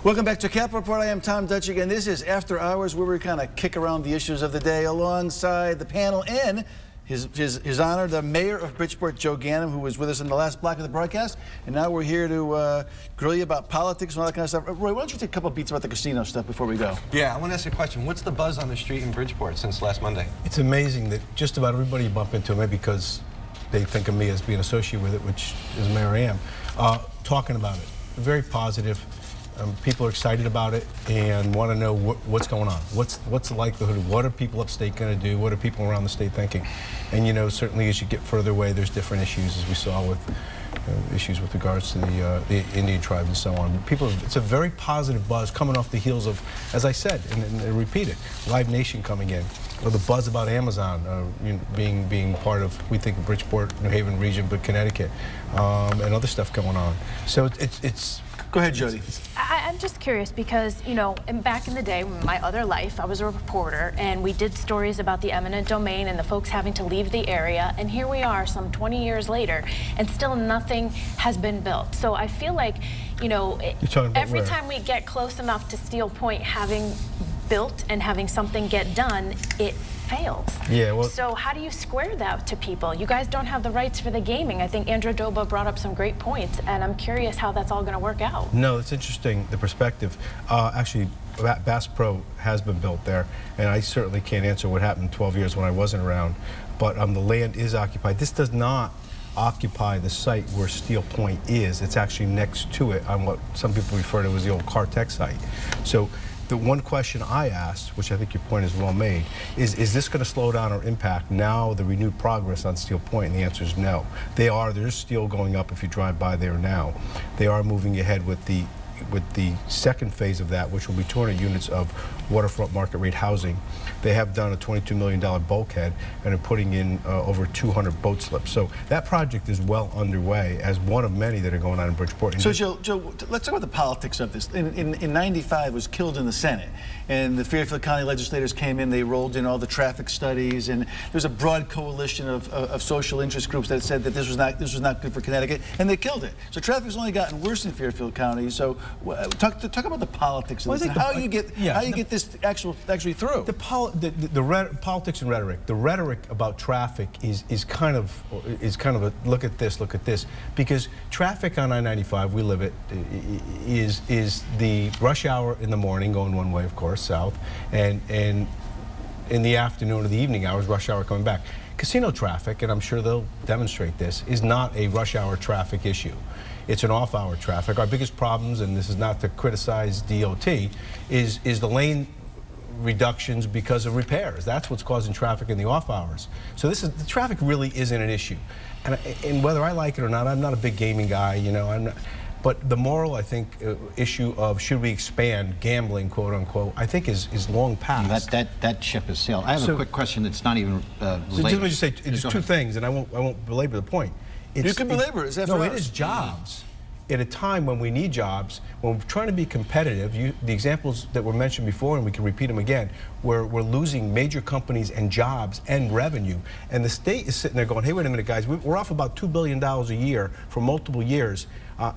Welcome back to Capitol Report. I am Tom Dutch again. This is After Hours, where we kind of kick around the issues of the day alongside the panel and His Honor, the Mayor of Bridgeport, Joe Ganim, who was with us in the last block of the broadcast. And now we're here to grill you about politics and all that kind of stuff. Roy, why don't you take a couple of beats about the casino stuff before we go? Yeah, I want to ask you a question. What's the buzz on the street in Bridgeport since last Monday? It's amazing that just about everybody you bump into, maybe because they think of me as being associated with it, which is Mayor I am, talking about it. Very positive. People are excited about it and want to know what's going on. What's the likelihood? What are people upstate going to do? What are people around the state thinking? And you know, certainly as you get further away, there's different issues, as we saw with issues with regards to the Indian tribes and so on. People, it's a very positive buzz coming off the heels of, as I said, and repeat it, Live Nation coming in, or the buzz about Amazon being part of, we think, Bridgeport, New Haven region, but Connecticut, and other stuff going on. So it's. Go ahead, Jody. I'm just curious because, you know, back in the day, in my other life, I was a reporter, and we did stories about the eminent domain and the folks having to leave the area, and here we are some 20 years later, and still nothing has been built. So I feel like, you know, every time we get close enough to Steel Point having built and having something get done, it fails. Yeah, well, so how do you square that to people? You guys don't have the rights for the gaming. I think Andrew Doba brought up some great points, and I'm curious how that's all going to work out. No, it's interesting, the perspective. Actually, Bass Pro has been built there, and I certainly can't answer what happened 12 years when I wasn't around, but the land is occupied. This does not occupy the site where Steel Point is. It's actually next to it on what some people refer to as the old Cartech site. So the one question I asked, which I think your point is well made, is this going to slow down or impact now the renewed progress on Steel Point? And the answer is no. There's steel going up if you drive by there now. They are moving ahead with the second phase of that, which will be 200 units of waterfront market rate housing. They have done a $22 million bulkhead and are putting in over 200 boat slips. So that project is well underway as one of many that are going on in Bridgeport. So Joe, let's talk about the politics of this. In 95, it was killed in the Senate, and the Fairfield County legislators came in, they rolled in all the traffic studies, and there was a broad coalition of social interest groups that said that this was not good for Connecticut, and they killed it. So traffic's only gotten worse in Fairfield County. So talk about the politics of this, and how you get this actually through. The politics and rhetoric. The rhetoric about traffic is kind of a look at this, because traffic on I-95, we live it, is the rush hour in the morning going one way, of course, south, and in the afternoon or the evening hours, rush hour coming back. Casino traffic, and I'm sure they'll demonstrate this, is not a rush hour traffic issue. It's an off-hour traffic. Our biggest problems, and this is not to criticize DOT, is the lane reductions because of repairs. That's what's causing traffic in the off hours. So the traffic really isn't an issue. And whether I like it or not, I'm not a big gaming guy, you know, but the moral, I think, issue of should we expand gambling, quote unquote, I think is long past. That ship has sailed. I have a quick question that's not even related. So let me just say, it's two things, and I won't belabor the point. You can belabor it. No, it is jobs. At a time when we need jobs, when we're trying to be competitive, the examples that were mentioned before, and we can repeat them again, we're losing major companies and jobs and revenue. And the state is sitting there going, hey, wait a minute, guys, we're off about $2 billion a year for multiple years.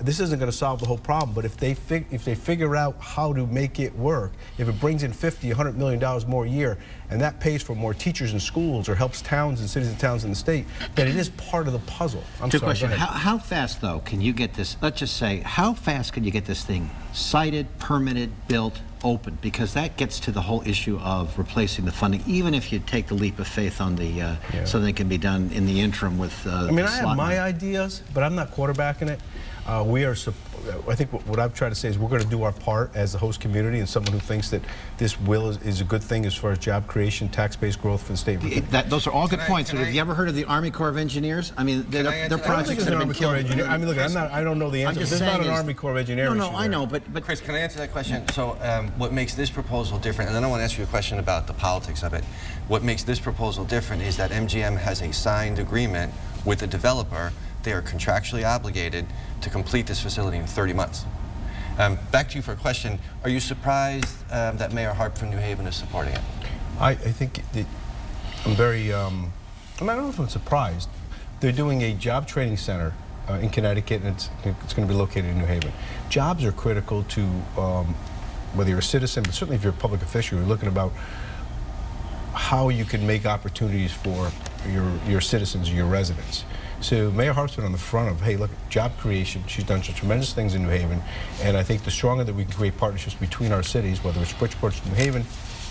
This isn't going to solve the whole problem, but if they figure out how to make it work, if it brings in $50, $100 million more a year, and that pays for more teachers in schools or helps towns and cities and towns in the state, then it is part of the puzzle. Two questions. How fast, though, can you get this, let's just say, how fast can you get this thing sited, permitted, built, open? Because that gets to the whole issue of replacing the funding, even if you take the leap of faith on the, something can be done in the interim with I mean, I have my ideas, but I'm not quarterbacking it. I think what I've tried to say is we're going to do our part as the host community and someone who thinks that this is a good thing as far as job creation, tax-based growth for the state. Those are all good points. Have you ever heard of the Army Corps of Engineers? I mean, their projects that have been killed. I mean, look, I don't know the answer. This is not an Army Corps of Engineers. No, I know, but Chris, can I answer that question? So what makes this proposal different, and then I want to ask you a question about the politics of it. What makes this proposal different is that MGM has a signed agreement with the developer. They are contractually obligated to complete this facility in 30 months. Back to you for a question. Are you surprised that Mayor Harp from New Haven is supporting it? I think I'm very, I don't know if I'm surprised. They're doing a job training center in Connecticut, and it's going to be located in New Haven. Jobs are critical to whether you're a citizen, but certainly if you're a public official, you're looking about how you can make opportunities for your citizens, your residents. So Mayor Hart's been on the front of, hey, look, job creation. She's done some tremendous things in New Haven, and I think the stronger that we can create partnerships between our cities, whether it's Bridgeport, New Haven,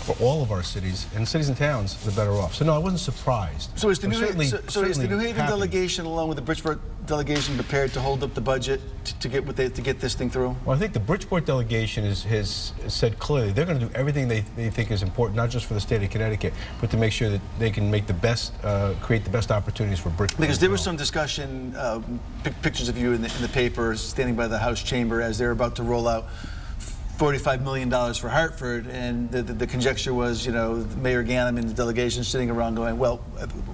or all of our cities and towns, the better off. So no, I wasn't surprised. So is the, New Haven happy. delegation, along with the Bridgeport delegation, prepared to hold up the budget to get this thing through? Well, I think the Bridgeport delegation has said clearly they're going to do everything they think is important, not just for the state of Connecticut, but to make sure that they can make the best, create the best opportunities for Bridgeport. Because there was some discussion, pictures of you in the paper standing by the House chamber as they're about to roll out $45 million for Hartford, and the conjecture was, you know, Mayor Ganim and the delegation sitting around going, well,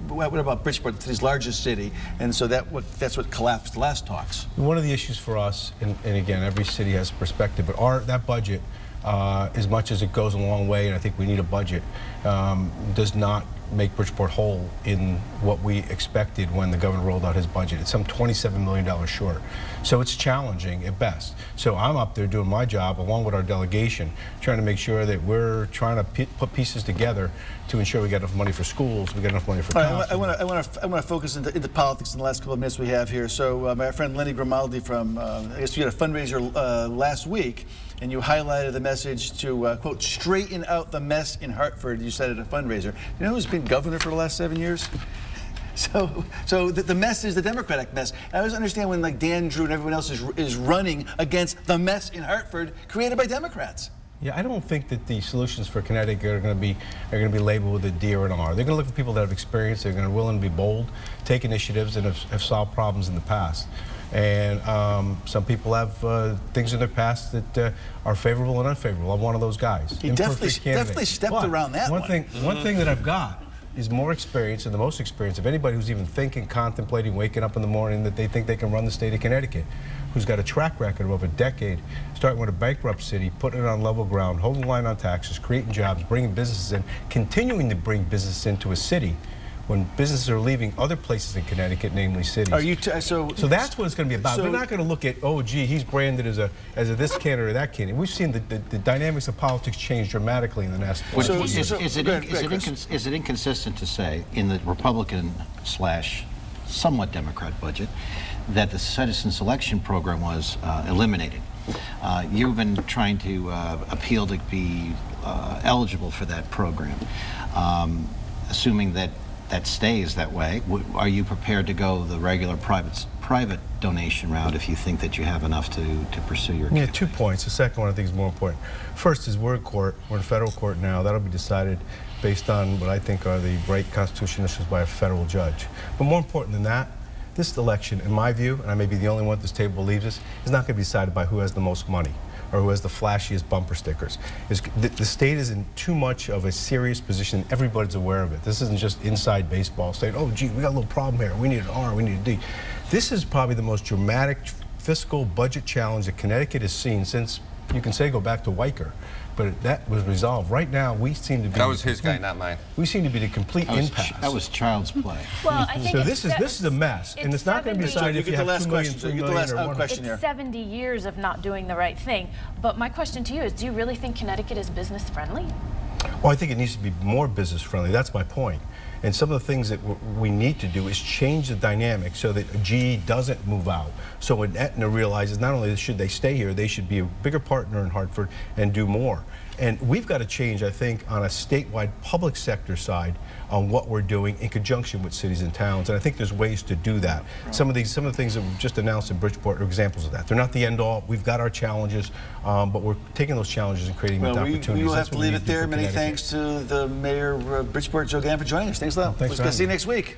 what about Bridgeport, the city's largest city? And so that's what collapsed the last talks. One of the issues for us, and again, every city has a perspective, but that budget, as much as it goes a long way, and I think we need a budget, does not make Bridgeport whole in what we expected when the governor rolled out his budget. It's some $27 million short. So it's challenging at best. So I'm up there doing my job along with our delegation, trying to make sure that we're trying to put pieces together to ensure we get enough money for schools, we get enough money for counseling. I want to focus into politics in the last couple of minutes we have here. So my friend Lenny Grimaldi from, I guess you had a fundraiser last week, and you highlighted the message to, quote, straighten out the mess in Hartford, you said at a fundraiser. You know who's been governor for the last 7 years? So the mess is the Democratic mess. I always understand when like Dan Drew and everyone else is running against the mess in Hartford created by Democrats. Yeah, I don't think that the solutions for Connecticut are going to be labeled with a D or an R. They're going to look for people that have experience. They're going to be willing to be bold, take initiatives, and have solved problems in the past. And some people have things in their past that are favorable and unfavorable. I'm one of those guys. He definitely stepped around that one. One thing that I've got is more experience, and the most experience of anybody who's even thinking, contemplating, waking up in the morning that they think they can run the state of Connecticut, who's got a track record of over a decade, starting with a bankrupt city, putting it on level ground, holding the line on taxes, creating jobs, bringing businesses in, continuing to bring business into a city when businesses are leaving other places in Connecticut, namely cities. Are you so that's what it's going to be about. We're not going to look at, oh, gee, he's branded as a this candidate or that candidate. We've seen the dynamics of politics change dramatically in the last. Is it inconsistent to say in the Republican / somewhat Democrat budget that the citizen selection program was eliminated? You've been trying to appeal to be eligible for that program. Assuming that stays that way, are you prepared to go the regular private donation route if you think that you have enough to pursue your campaign? 2 points. The second one I think is more important. First is we're in court. We're in federal court now. That'll be decided based on what I think are the right constitutional issues by a federal judge. But more important than that, this election, in my view, and I may be the only one at this table who believes this, is not going to be decided by who has the most money or who has the flashiest bumper stickers. The state is in too much of a serious position. Everybody's aware of it. This isn't just inside baseball saying, oh, gee, we got a little problem here. We need an R, we need a D. This is probably the most dramatic fiscal budget challenge that Connecticut has seen since, you can say, go back to Weicker. But that was resolved. Right now, we seem to be... That was his guy, not mine. We seem to be the complete impasse. That was child's play. Well, I think so this is a mess, and it's not going to be decided if you have 2 million, 3 million, or 1 question here. It's 70 years of not doing the right thing. But my question to you is, do you really think Connecticut is business friendly? Well, I think it needs to be more business friendly. That's my point. And some of the things that we need to do is change the dynamic so that GE doesn't move out. So when Aetna realizes not only should they stay here, they should be a bigger partner in Hartford and do more. And we've got to change, I think, on a statewide public sector side on what we're doing in conjunction with cities and towns. And I think there's ways to do that. Right. Some of the things that we've just announced in Bridgeport are examples of that. They're not the end all. We've got our challenges, but we're taking those challenges and creating these opportunities. We will have to leave it there. Many thanks to the Mayor of Bridgeport, Joe Ganim, for joining us. Thanks a lot. Thanks We'll see you next week.